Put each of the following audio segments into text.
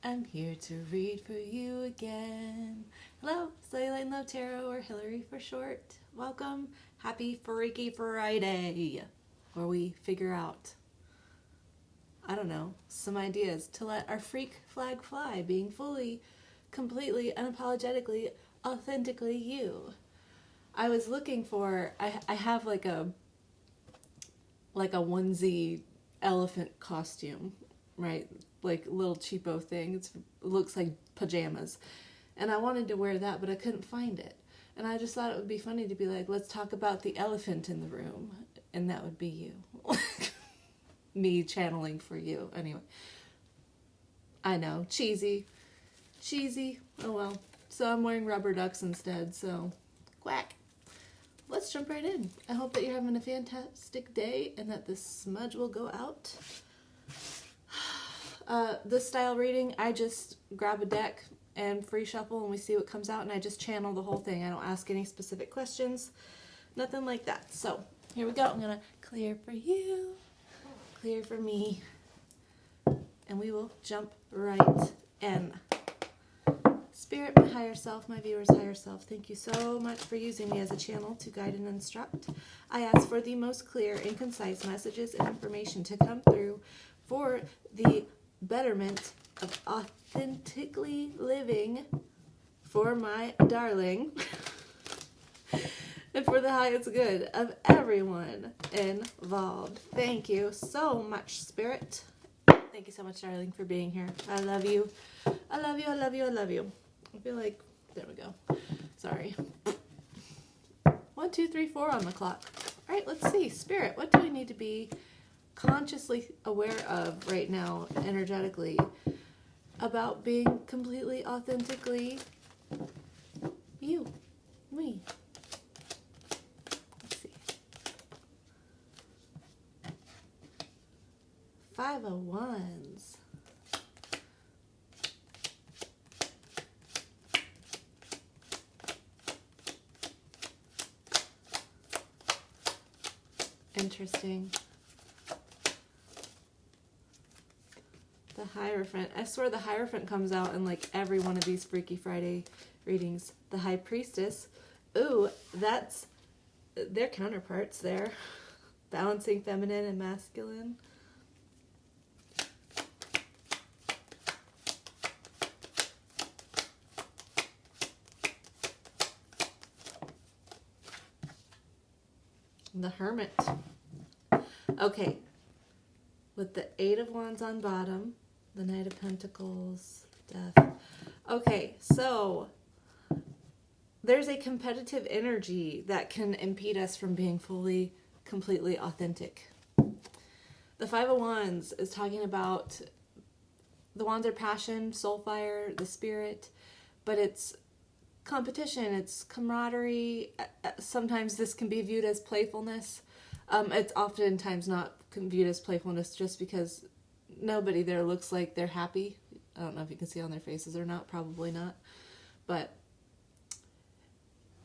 I'm here to read for you again. Hello, Cellulite and Love Tarot, or Hillary for short. Welcome. Happy Freaky Friday, where we figure out, I don't know, some ideas to let our freak flag fly, being fully, completely, unapologetically, authentically you. I was looking for, I have like a onesie elephant costume, right? Like little cheapo thing. It looks like pajamas. And I wanted to wear that, but I couldn't find it. And I just thought it would be funny to be like, let's talk about the elephant in the room. And that would be you. Me channeling for you. Anyway. I know. Cheesy. Oh well. So I'm wearing rubber ducks instead, so quack. Let's jump right in. I hope that you're having a fantastic day and that this smudge will go out. This style reading, I just grab a deck and free shuffle and we see what comes out, and I just channel the whole thing. I don't ask any specific questions, nothing like that. So here we go. I'm going to clear for you, clear for me, and we will jump right in. Spirit, my higher self, my viewer's higher self, thank you so much for using me as a channel to guide and instruct. I ask for the most clear and concise messages and information to come through for the betterment of authentically living for my darling and for the highest good of everyone involved. Thank you so much, Spirit. Thank you so much, darling, for being here. I love you. I love you. I love you. I love you. I feel like, there we go. Sorry. 1, 2, 3, 4 on the clock. All right, let's see. Spirit, what do we need to be consciously aware of right now, energetically, about being completely, authentically you, me? Let's see. 5 of Wands. Interesting. The Hierophant. I swear the Hierophant comes out in like every one of these Freaky Friday readings. The High Priestess. Ooh, that's their counterparts there. Balancing feminine and masculine. The Hermit. Okay. With the 8 of Wands on bottom, the Knight of Pentacles, Death. Okay, so there's a competitive energy that can impede us from being fully, completely authentic. The 5 of Wands is talking about the wands are passion, soul fire, the spirit, but it's competition, it's camaraderie. Sometimes this can be viewed as playfulness. It's oftentimes not viewed as playfulness just because nobody there looks like they're happy. I don't know if you can see on their faces or not, probably not. But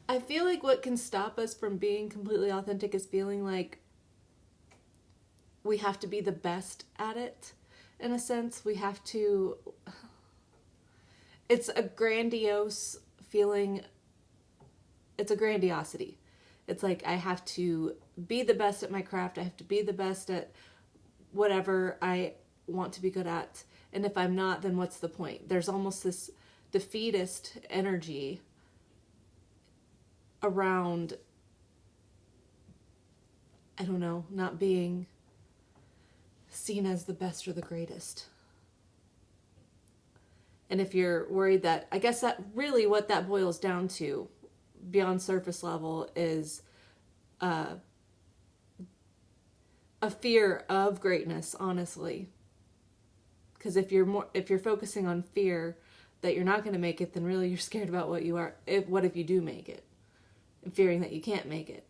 I feel like what can stop us from being completely authentic is feeling like we have to be the best at it. In a sense, we have to... It's a grandiose feeling. It's a grandiosity. It's like I have to be the best at my craft. I have to be the best at whatever I want to be good at. And if I'm not, then what's the point? There's almost this defeatist energy around, I don't know, not being seen as the best or the greatest. And if you're worried that, I guess that really what that boils down to, beyond surface level, is a fear of greatness, honestly. Because if you're focusing on fear that you're not going to make it, then really you're scared about what you are. What if you do make it? And fearing that you can't make it.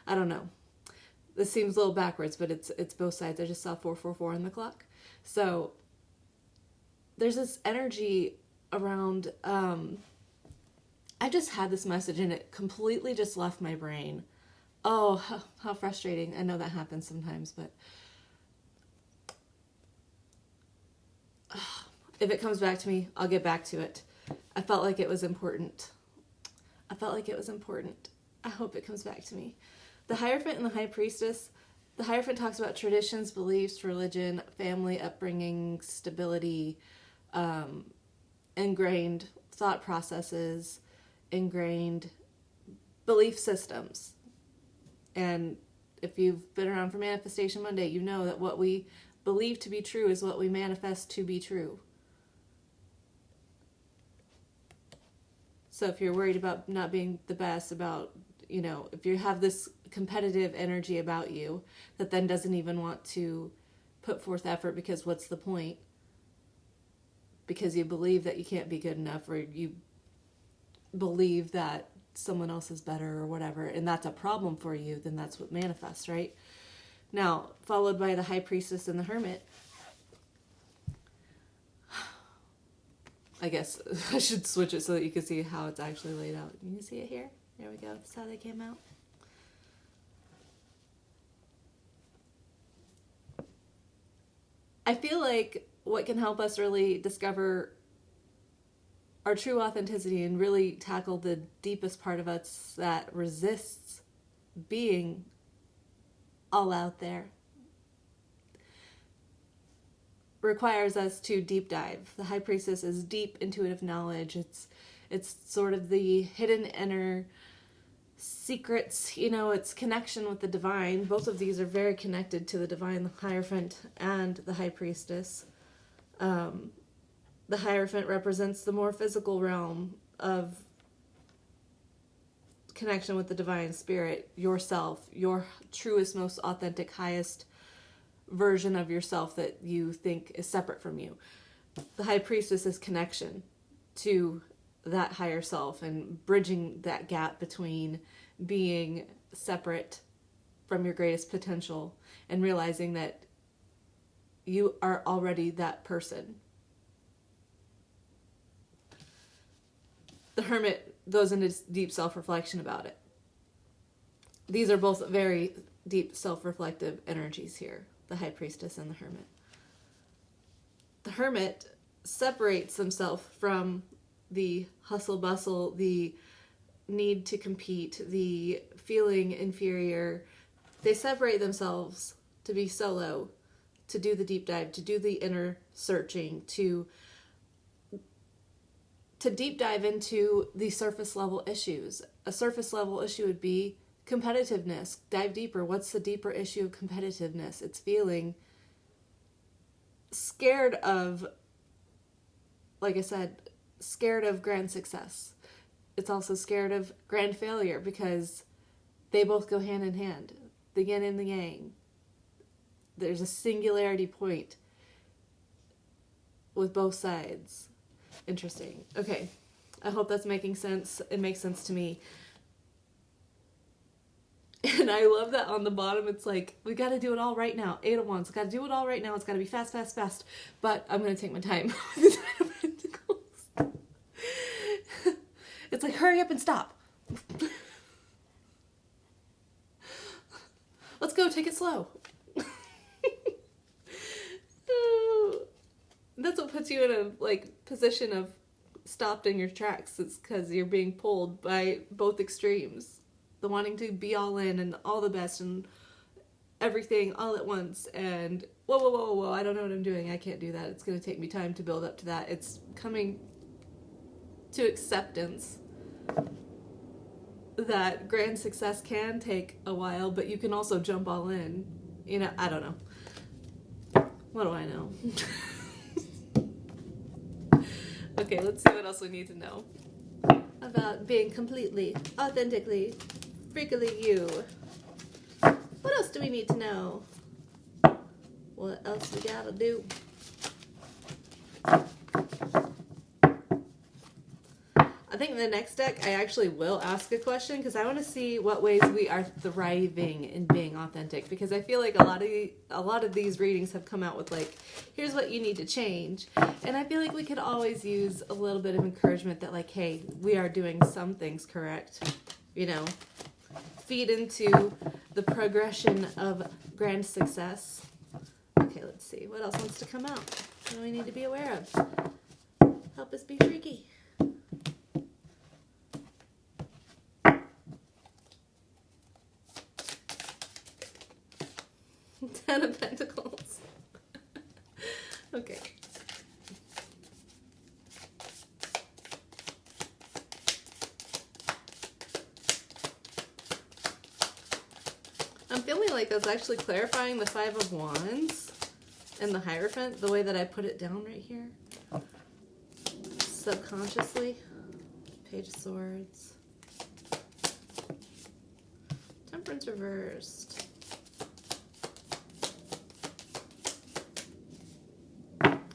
I don't know. This seems a little backwards, but it's both sides. I just saw 444 on the clock. So there's this energy around, I just had this message and it completely just left my brain. Oh, how frustrating. I know that happens sometimes, but If it comes back to me, I'll get back to it. I felt like it was important. I hope it comes back to me. The Hierophant and the High Priestess. The Hierophant talks about traditions, beliefs, religion, family, upbringing, stability, ingrained thought processes, ingrained belief systems. And if you've been around for Manifestation Monday, you know that what we believe to be true is what we manifest to be true. So if you're worried about not being the best, about, you know, if you have this competitive energy about you that then doesn't even want to put forth effort because what's the point? Because you believe that you can't be good enough, or you believe that someone else is better or whatever, and that's a problem for you, then that's what manifests, right? Now, followed by the High Priestess and the Hermit. I guess I should switch it so that you can see how it's actually laid out. You can see it here? There we go. That's how they came out. I feel like what can help us really discover our true authenticity and really tackle the deepest part of us that resists being all out there requires us to deep dive. The High Priestess is deep intuitive knowledge. It's sort of the hidden inner secrets, you know, it's connection with the divine. Both of these are very connected to the divine, the Hierophant and the High Priestess. The Hierophant represents the more physical realm of connection with the divine spirit, yourself, your truest, most authentic, highest version of yourself that you think is separate from you. The High Priestess is connection to that higher self and bridging that gap between being separate from your greatest potential and realizing that you are already that person. The Hermit goes into deep self-reflection about it. These are both very deep self-reflective energies here, the High Priestess and the Hermit. The Hermit separates himself from the hustle bustle, the need to compete, the feeling inferior. They separate themselves to be solo, to do the deep dive, to do the inner searching, to deep dive into the surface level issues. A surface level issue would be competitiveness. Dive deeper. What's the deeper issue of competitiveness? It's feeling scared of, like I said, scared of grand success. It's also scared of grand failure because they both go hand in hand. The yin and the yang. There's a singularity point with both sides. Interesting. Okay. I hope that's making sense. It makes sense to me. And I love that on the bottom it's like, we got to do it all right now. 8 of Wands. Got to do it all right now. It's got to be fast, fast, fast. But I'm going to take my time with the Nine of Pentacles. It's like, hurry up and stop. Let's go. Take it slow. That's what puts you in a position of stopped in your tracks. It's because you're being pulled by both extremes. The wanting to be all in and all the best and everything all at once. And whoa, I don't know what I'm doing. I can't do that. It's going to take me time to build up to that. It's coming to acceptance that grand success can take a while, but you can also jump all in. You know, I don't know. What do I know? Okay, let's see what else we need to know about being completely, authentically, freakily you. What else do we need to know? What else we gotta do? I think in the next deck I actually will ask a question because I want to see what ways we are thriving in being authentic, because I feel like a lot of these readings have come out with like, here's what you need to change, and I feel like we could always use a little bit of encouragement that like, hey, we are doing some things correct, you know, feed into the progression of grand success. Okay, let's see what else wants to come out. What do we need to be aware of? Help us be freaky. Ten of Pentacles. Okay. I'm feeling like that's actually clarifying the Five of Wands and the Hierophant, the way that I put it down right here. Subconsciously. Page of Swords. Temperance reversed.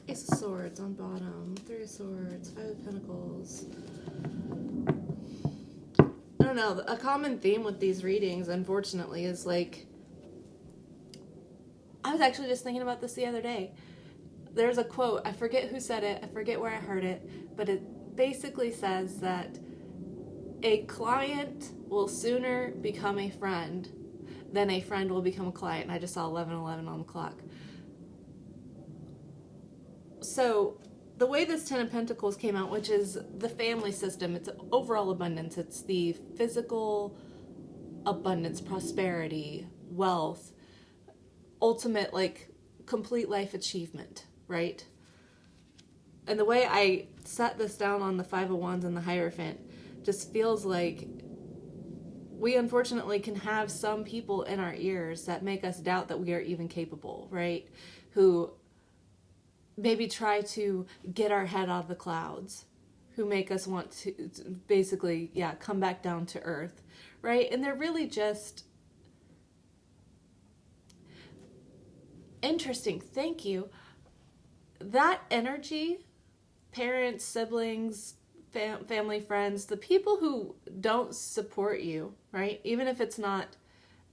Ace of Swords on bottom. Three of Swords. Five of Pentacles. I don't know. A common theme with these readings, unfortunately, is like... I was actually just thinking about this the other day. There's a quote. I forget who said it. I forget where I heard it. But it basically says that a client will sooner become a friend than a friend will become a client. And I just saw 11:11 on the clock. So the way this Ten of Pentacles came out, which is the family system, it's overall abundance. It's the physical abundance, prosperity, wealth, ultimate, like, complete life achievement, right? And the way I set this down on the Five of Wands and the Hierophant just feels like we unfortunately can have some people in our ears that make us doubt that we are even capable, right? Who maybe try to get our head out of the clouds, who make us want to basically, yeah, come back down to earth, right? And they're really just... Interesting. Thank you. That energy, parents, siblings, family, friends, the people who don't support you, right? Even if it's not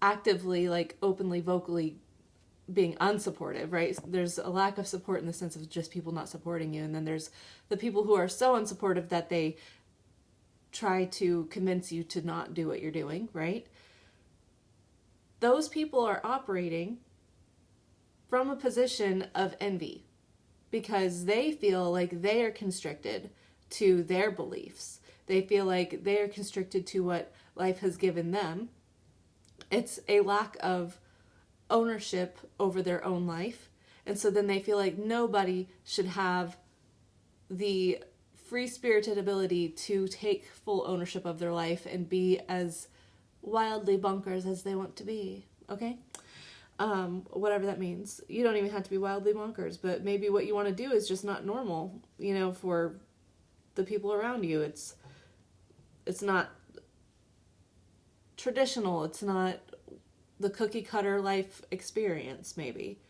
actively, like, openly, vocally being unsupportive, right? There's a lack of support in the sense of just people not supporting you. And then there's the people who are so unsupportive that they try to convince you to not do what you're doing, right? Those people are operating from a position of envy because they feel like they are constricted to their beliefs. They feel like they are constricted to what life has given them. It's a lack of ownership over their own life. And so then they feel like nobody should have the free-spirited ability to take full ownership of their life and be as wildly bonkers as they want to be. Okay? Whatever that means. You don't even have to be wildly bonkers, but maybe what you want to do is just not normal, you know, for the people around you. It's not traditional. It's not the cookie cutter life experience, maybe.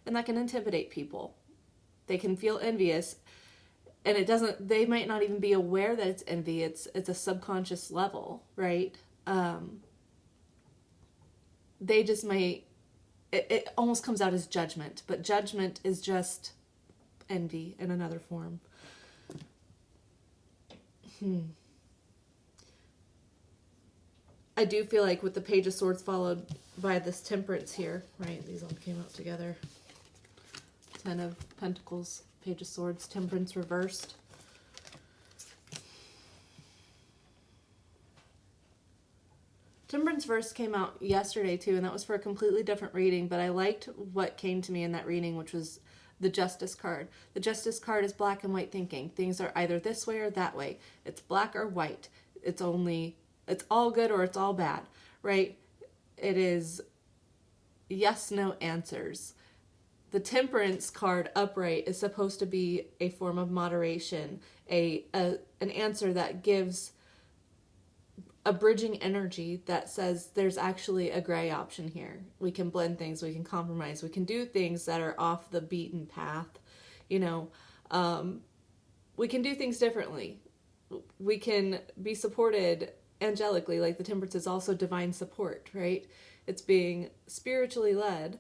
And that can intimidate people. They can feel envious, and they might not even be aware that it's envy. It's a subconscious level, right? They just might... It almost comes out as judgment, but judgment is just envy in another form. I do feel like with the Page of Swords followed by this Temperance here, right? These all came out together. Ten of Pentacles, Page of Swords, Temperance reversed. Temperance verse came out yesterday too, and that was for a completely different reading, but I liked what came to me in that reading, which was the Justice card. The Justice card is black and white thinking. Things are either this way or that way. It's black or white. It's all good or it's all bad, right? It is yes, no answers. The Temperance card upright is supposed to be a form of moderation, an answer that gives a bridging energy that says there's actually a gray option here. We can blend things, we can compromise, we can do things that are off the beaten path, you know. We can do things differently. We can be supported angelically, like the Temperance is also divine support, right? It's being spiritually led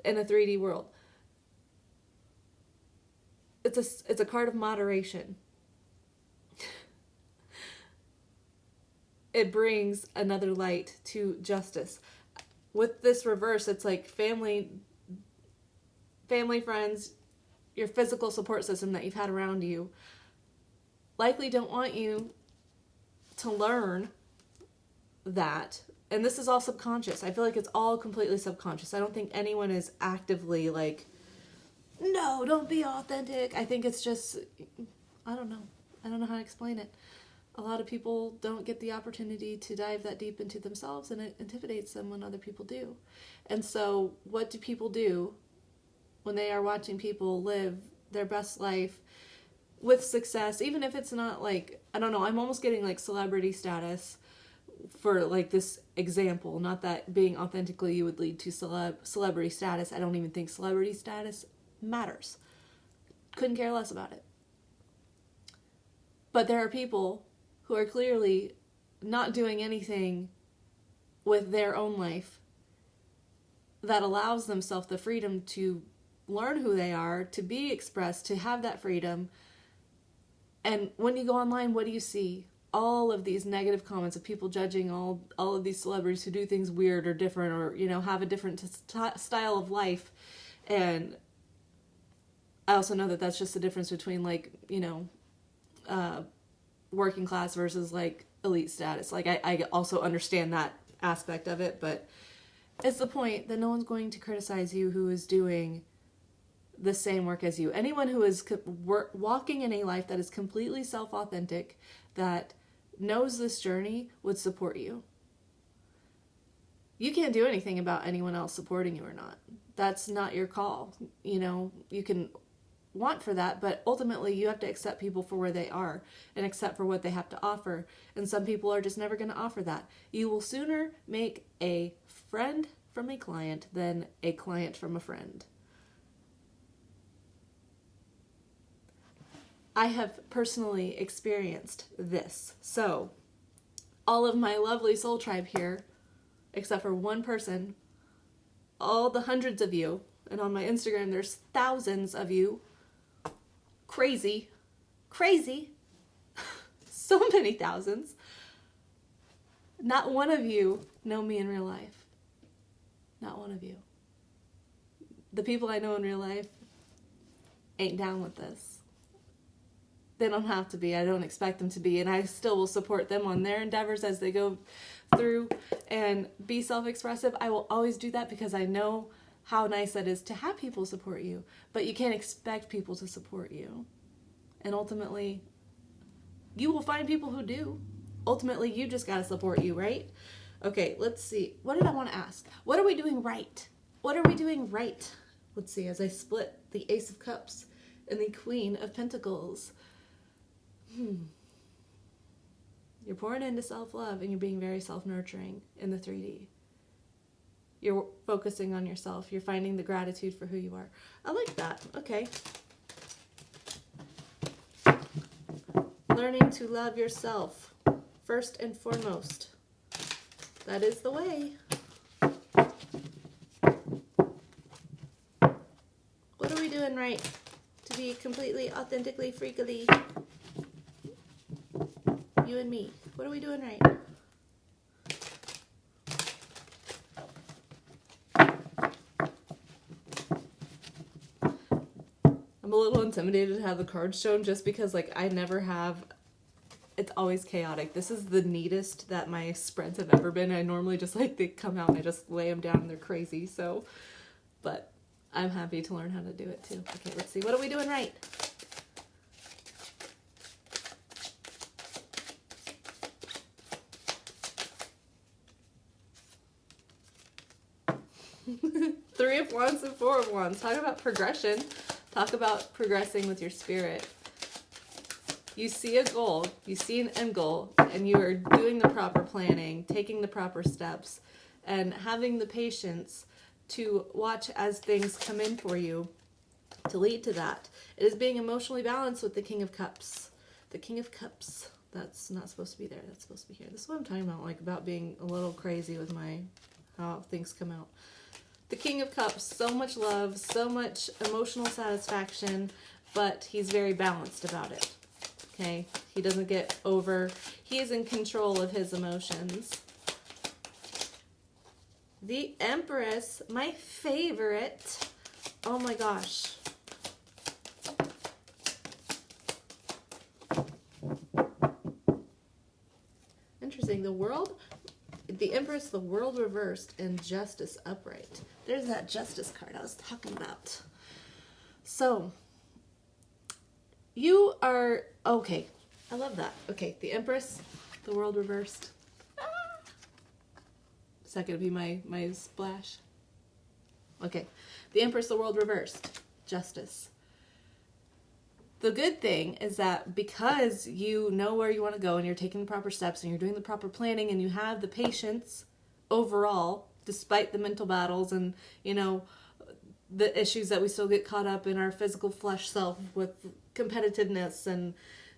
in a 3D world. It's a card of moderation. It brings another light to justice. With this reverse, it's like family family, friends, your physical support system that you've had around you likely don't want you to learn that. And this is all subconscious. I feel like it's all completely subconscious. I don't think anyone is actively like, no, don't be authentic. I think it's just, I don't know. I don't know how to explain it. A lot of people don't get the opportunity to dive that deep into themselves, and it intimidates them when other people do. And so what do people do when they are watching people live their best life with success, even if it's not like, I don't know, I'm almost getting like celebrity status for like this example. Not that being authentically you would lead to celebrity status. I don't even think celebrity status matters. Couldn't care less about it. But there are people who are clearly not doing anything with their own life that allows themselves the freedom to learn who they are, to be expressed, to have that freedom. And when you go online, what do you see? All of these negative comments of people judging all of these celebrities who do things weird or different, or, you know, have a different style of life. And I also know that that's just the difference between, like, you know, working class versus like elite status. Like I also understand that aspect of it, but it's the point that no one's going to criticize you who is doing the same work as you. Anyone who is walking in a life that is completely self-authentic, that knows this journey, would support you. You can't do anything about anyone else supporting you or not. That's not your call. You know, you can want for that, but ultimately you have to accept people for where they are and accept for what they have to offer. And some people are just never going to offer that. You will sooner make a friend from a client than a client from a friend. I have personally experienced this. So, all of my lovely soul tribe here, except for one person, all the hundreds of you, and on my Instagram there's thousands of you, crazy, so many thousands, not one of you know me in real life. Not one of you. The people I know in real life ain't down with this. They don't have to be. I don't expect them to be. And I still will support them on their endeavors as they go through and be self-expressive. I will always do that because I know how nice that is to have people support you. But you can't expect people to support you. And ultimately, you will find people who do. Ultimately, you just got to support you, right? Okay, let's see. What did I want to ask? What are we doing right? What are we doing right? Let's see, as I split the Ace of Cups and the Queen of Pentacles. You're pouring into self-love and you're being very self-nurturing in the 3D. You're focusing on yourself. You're finding the gratitude for who you are. I like that. Okay. Learning to love yourself first and foremost. That is the way. What are we doing right to be completely, authentically, freakily you and me? What are we doing right? I'm a little intimidated to have the cards shown just because, like, I never have. It's always chaotic. This is the neatest that my spreads have ever been. I normally just, like, they come out and I just lay them down and they're crazy. So, but I'm happy to learn how to do it too. Okay, let's see. What are we doing right? Three of Wands and Four of Wands. Talk about progression. Talk about progressing with your spirit. You see a goal, you see an end goal, and you are doing the proper planning, taking the proper steps, and having the patience to watch as things come in for you to lead to that. It is being emotionally balanced with the King of Cups. The King of Cups. That's not supposed to be there. That's supposed to be here. This is what I'm talking about, like, about being a little crazy with my how things come out. The King of Cups, so much love, so much emotional satisfaction, but he's very balanced about it. Okay? He doesn't get over. He is in control of his emotions. The Empress, my favorite. Oh my gosh. Interesting. The Empress, the world reversed, and justice upright. There's that justice card I was talking about. So, you are, okay. I love that. Okay, the Empress, the world reversed. Is that going to be my splash? Okay. The Empress, the world reversed. Justice. The good thing is that because you know where you want to go and you're taking the proper steps and you're doing the proper planning and you have the patience overall, despite the mental battles and, you know, the issues that we still get caught up in our physical flesh self with competitiveness and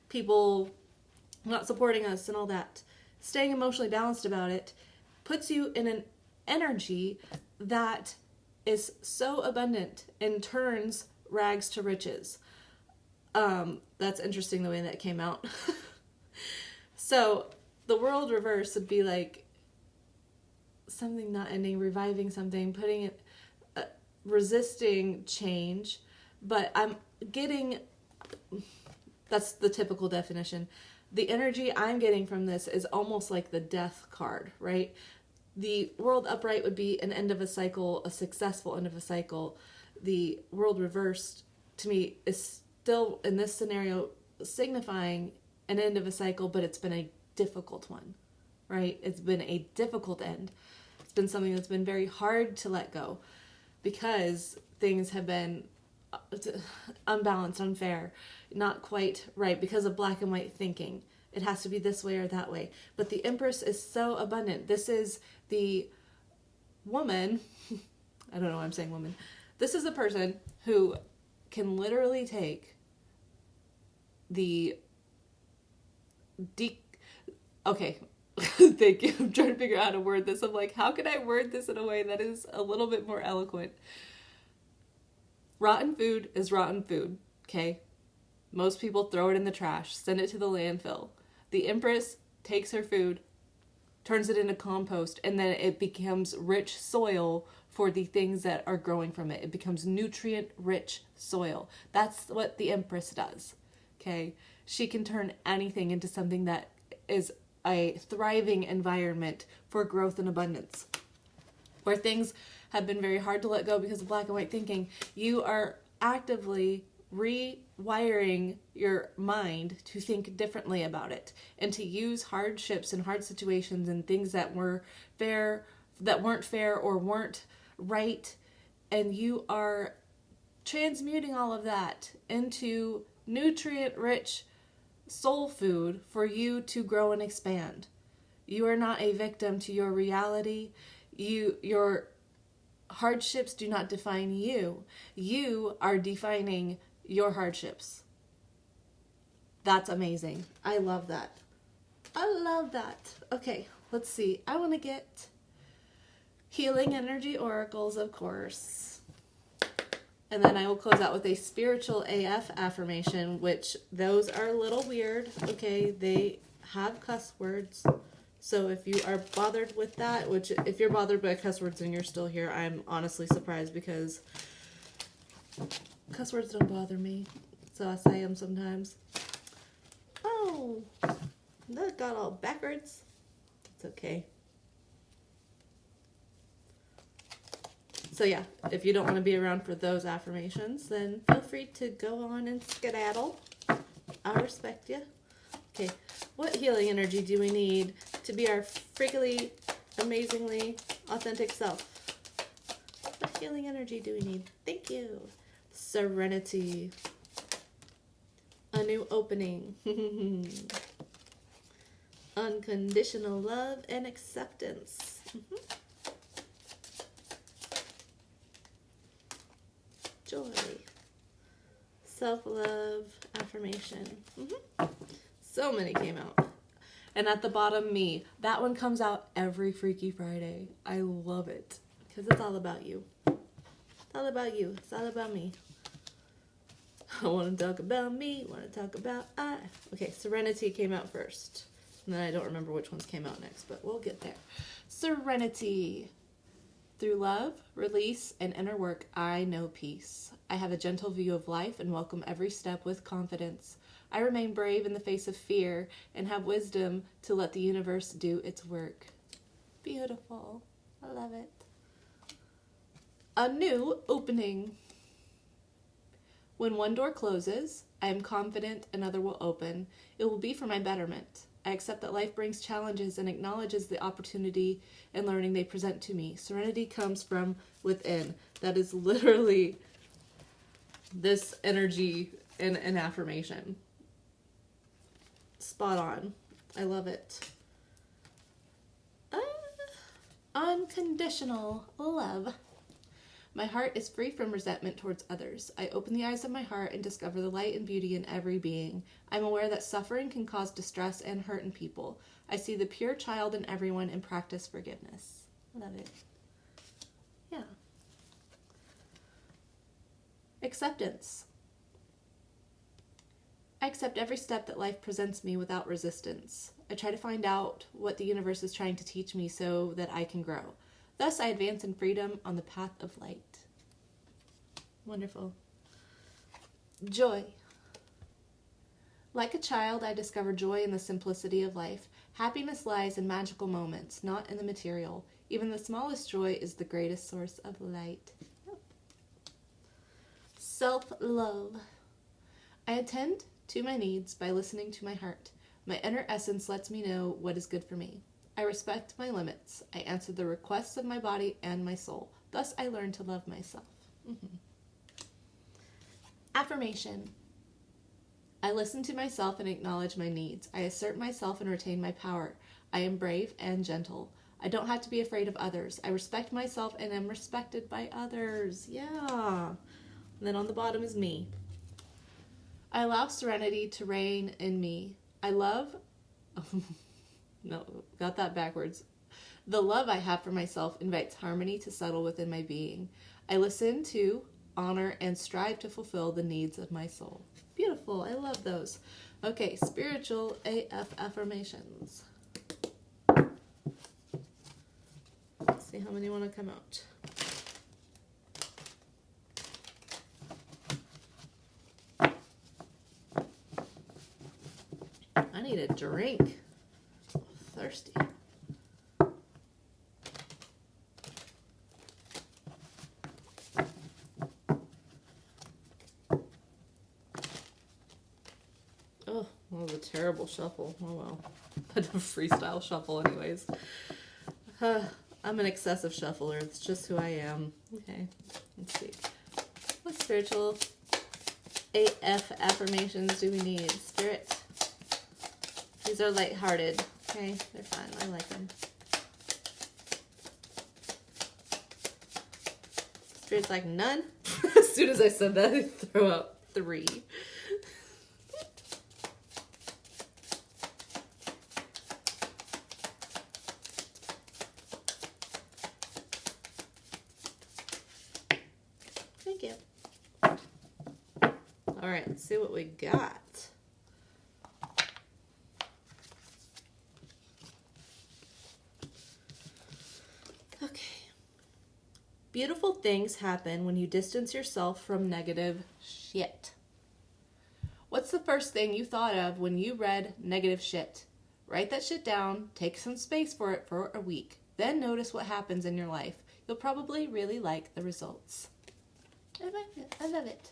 people not supporting us and all that, staying emotionally balanced about it puts you in an energy that is so abundant and turns rags to riches. That's interesting the way that came out. So the world reverse would be like something not ending, reviving something, putting it, resisting change. But I'm getting, that's the typical definition. The energy I'm getting from this is almost like the death card, right? The world upright would be an end of a cycle, a successful end of a cycle. The world reversed, to me, is still, in this scenario, signifying an end of a cycle, but it's been a difficult one, right? It's been a difficult end. It's been something that's been very hard to let go because things have been unbalanced, unfair, not quite right because of black and white thinking. It has to be this way or that way. But the Empress is so abundant. This is the woman, I don't know why I'm saying woman. This is a person who can literally take the okay, thank you. I'm trying to figure out how to word this. I'm like, how can I word this in a way that is a little bit more eloquent? Rotten food is rotten food, okay? Most people throw it in the trash, send it to the landfill. The Empress takes her food, turns it into compost, and then it becomes rich soil for the things that are growing from it. It becomes nutrient-rich soil. That's what the Empress does, okay? She can turn anything into something that is a thriving environment for growth and abundance. Where things have been very hard to let go because of black and white thinking, you are actively rewiring your mind to think differently about it and to use hardships and hard situations and things that weren't fair or weren't right, and you are transmuting all of that into nutrient-rich soul food for you to grow and expand. You are not a victim to your reality. Your hardships do not define you. You are defining your hardships. That's amazing. I love that. I love that. Okay, let's see. I want to get healing energy oracles, of course. And then I will close out with a spiritual AF affirmation, which those are a little weird. Okay, they have cuss words. So if you are bothered with that, which if you're bothered by cuss words and you're still here, I'm honestly surprised because cuss words don't bother me. So I say them sometimes. Oh, that got all backwards. It's okay. So yeah, if you don't want to be around for those affirmations, then feel free to go on and skedaddle. I respect you. Okay, what healing energy do we need to be our freakily, amazingly authentic self? What healing energy do we need? Thank you. Serenity. A new opening. Unconditional love and acceptance. Joy. Self-love affirmation. So many came out. And at the bottom, me. That one comes out every Freaky Friday. I love it. Because it's all about you. It's all about you. It's all about me. I want to talk about me. I want to talk about I. Okay, Serenity came out first. And then I don't remember which ones came out next, but we'll get there. Serenity. Through love, release, and inner work, I know peace. I have a gentle view of life and welcome every step with confidence. I remain brave in the face of fear and have wisdom to let the universe do its work. Beautiful. I love it. A new opening. When one door closes, I am confident another will open. It will be for my betterment. I accept that life brings challenges and acknowledges the opportunity and learning they present to me. Serenity comes from within. That is literally this energy in an affirmation. Spot on. I love it. Unconditional love. My heart is free from resentment towards others. I open the eyes of my heart and discover the light and beauty in every being. I'm aware that suffering can cause distress and hurt in people. I see the pure child in everyone and practice forgiveness. Love it. Yeah. Acceptance. I accept every step that life presents me without resistance. I try to find out what the universe is trying to teach me so that I can grow. Thus, I advance in freedom on the path of light. Wonderful. Joy. Like a child, I discover joy in the simplicity of life. Happiness lies in magical moments, not in the material. Even the smallest joy is the greatest source of light. Self-love. I attend to my needs by listening to my heart. My inner essence lets me know what is good for me. I respect my limits. I answer the requests of my body and my soul. Thus, I learn to love myself. Affirmation. I listen to myself and acknowledge my needs. I assert myself and retain my power. I am brave and gentle. I don't have to be afraid of others. I respect myself and am respected by others. Yeah. And then on the bottom is me. I allow serenity to reign in me. I love... No, got that backwards. The love I have for myself invites harmony to settle within my being. I listen to, honor, and strive to fulfill the needs of my soul. Beautiful. I love those. Okay, spiritual AF affirmations. Let's see how many want to come out. I need a drink. Thirsty. Oh, that was a terrible shuffle. Oh well. I did a freestyle shuffle anyways. I'm an excessive shuffler. It's just who I am. Okay, let's see. What spiritual AF affirmations do we need? Spirit. These are lighthearted. Okay, they're fun. I like them. Spirit's like, none. As soon as I said that, I throw out 3. Thank you. All right, let's see what we got. Beautiful things happen when you distance yourself from negative shit. What's the first thing you thought of when you read negative shit? Write that shit down, take some space for it for a week, then notice what happens in your life. You'll probably really like the results. I love it.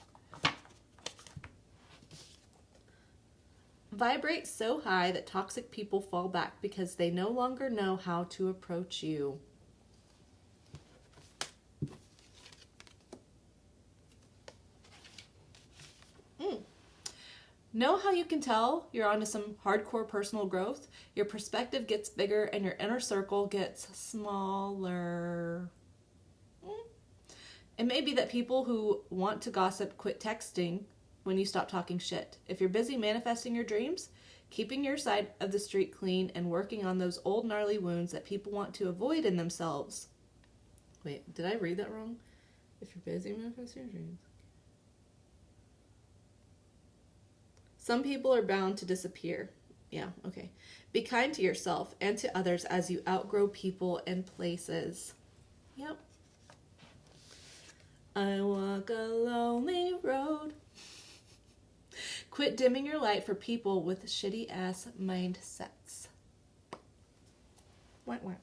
Vibrate so high that toxic people fall back because they no longer know how to approach you. Know how you can tell you're onto some hardcore personal growth? Your perspective gets bigger and your inner circle gets smaller. It may be that people who want to gossip quit texting when you stop talking shit. If you're busy manifesting your dreams, keeping your side of the street clean, and working on those old gnarly wounds that people want to avoid in themselves. Wait, did I read that wrong? If you're busy manifesting your dreams. Some people are bound to disappear. Yeah, okay. Be kind to yourself and to others as you outgrow people and places. Yep, I walk a lonely road. Quit dimming your light for people with shitty ass mindsets. Wah, wah.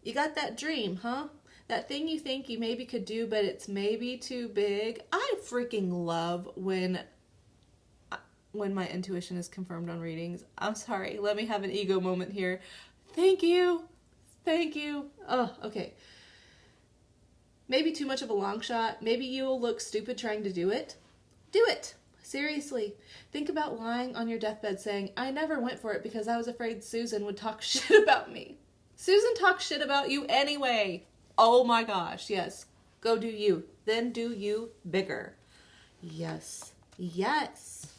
You got that dream, huh? That thing you think you maybe could do, but it's maybe too big. I freaking love when my intuition is confirmed on readings. I'm sorry. Let me have an ego moment here. Thank you. Thank you. Oh, okay. Maybe too much of a long shot. Maybe you'll look stupid trying to do it. Do it. Seriously. Think about lying on your deathbed saying, I never went for it because I was afraid Susan would talk shit about me. Susan talks shit about you anyway. Oh my gosh, yes. Go do you. Then do you bigger. Yes. Yes.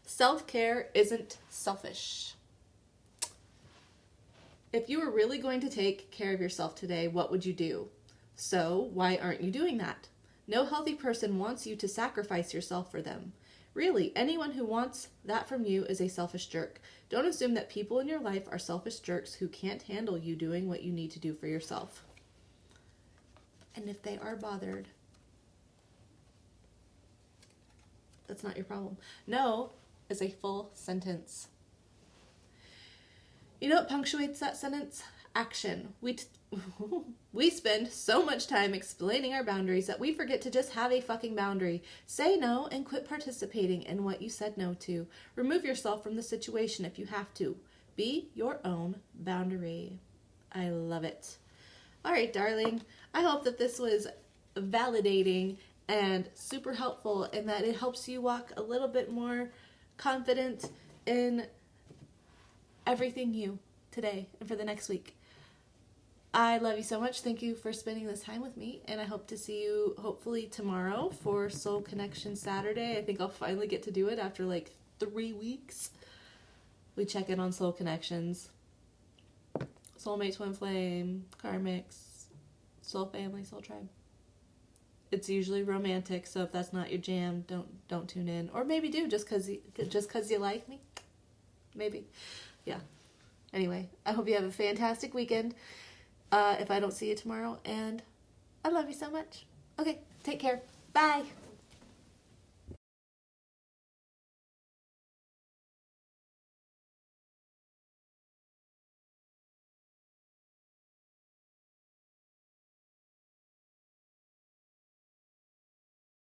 Self-care isn't selfish. If you were really going to take care of yourself today, what would you do? So, why aren't you doing that? No healthy person wants you to sacrifice yourself for them. Really, anyone who wants that from you is a selfish jerk. Don't assume that people in your life are selfish jerks who can't handle you doing what you need to do for yourself. And if they are bothered, that's not your problem. No is a full sentence. You know what punctuates that sentence? Action. We spend so much time explaining our boundaries that we forget to just have a fucking boundary. Say no and quit participating in what you said no to. Remove yourself from the situation if you have to. Be your own boundary. I love it. All right, darling. I hope that this was validating and super helpful and that it helps you walk a little bit more confident in everything you today and for the next week. I love you so much. Thank you for spending this time with me, and I hope to see you hopefully tomorrow for Soul Connection Saturday. I think I'll finally get to do it after like 3 weeks. We check in on soul connections. Soulmate, twin flame, karmics, soul family, soul tribe. It's usually romantic, so if that's not your jam, don't tune in. Or maybe do, just cause you like me. Maybe. Yeah. Anyway, I hope you have a fantastic weekend. If I don't see you tomorrow, and I love you so much. Okay, take care. Bye.